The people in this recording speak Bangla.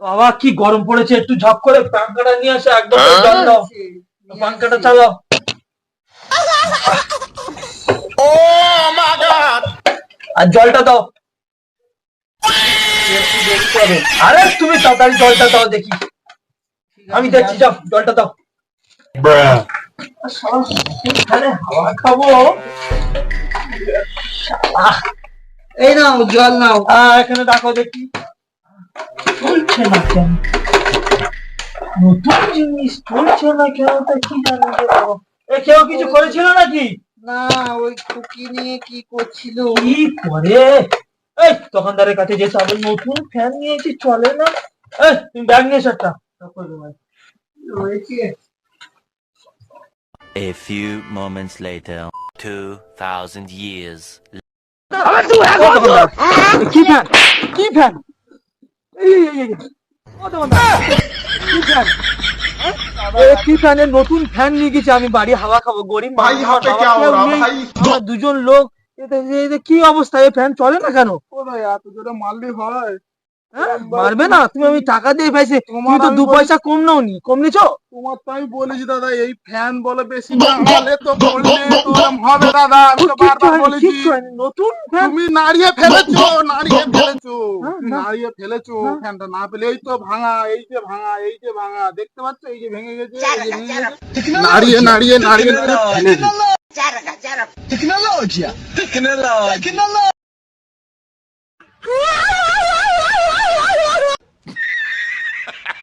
বাবা কি গরম পড়েছে, একটু ঝপ করে পাঙ্খাটা নিয়ে আসো, একদম জল দাও, পাঙ্খাটা চালাও। আর জলটা দাও। একটু দেরি করো। আরে তুমি তাড়াতাড়ি জলটা দাও দেখি। আমি দেখছি, যাও জলটা দাও। শালা, এখানে হাওয়া খাবো। এই নাও জল নাও। এখানে রাখো দেখি। চলছে না কেন? নতুন জিনিস চলছে না কেন, তা কি জানি রে বাবা। কেউ কিছু করেছিল নাকি? না, ওই খুকি নিয়ে কি করছিল। কি করে? এই দোকানদারের কাছে যে সামনে নতুন ফ্যান নিয়েছি, চলে না। তুমি ব্যাগ নিয়ে এসো একটা। রয়েছে। A few moments later, 2,000 years. ও দোকানদার, কি ফ্যান? কি ফ্যান? এই, ও দোকানদার, কি ফ্যান? কি ফ্যানের নতুন ফ্যান নিয়ে গেছি আমি, বাড়ি হাওয়া খাবো। গরিব ভাই, মানুষ, यहाँ पे বাবা क्या हो কেউ रहा নেই, भाई? আমরা দুজন লোক। এতে কি অবস্থা, এই ফ্যান চলে না কেন? ও ভাই, এত জোরে মারলি হয়? মারবে না, তুমি আমি টাকা দিয়ে পাইছি, তুমি তো আমি দু বলি- পয়সা কম নাওনি, কম নিছো। তোমার তো আমি বলেছি দাদা, এই ফ্যান বলে বেশি নাড়ালে তো পড়লে তো এরম হবে দাদা, আমি তো বারবার বলেছি। নতুন ফ্যান। তুমি নাড়িয়ে ফেলেছো, নাড়িয়ে ফেলেছো, হ্যাঁ, তুমি হ্যাঁ। নাড়িয়ে ফেলেছো। হ্যাঁ। ফ্যানটা না পেলে এই তো ভাঙা, এই যে ভাঙা, এই যে ভাঙা, দেখতে পাচ্ছ, এই যে ভেঙে গেছে, এই যে ভেঙে গেছে। নাড়িয়ে নাড়িয়ে নাড়িয়ে নাড়িয়ে ফেলে দিয়েছি। Tecnologia, tecnologia.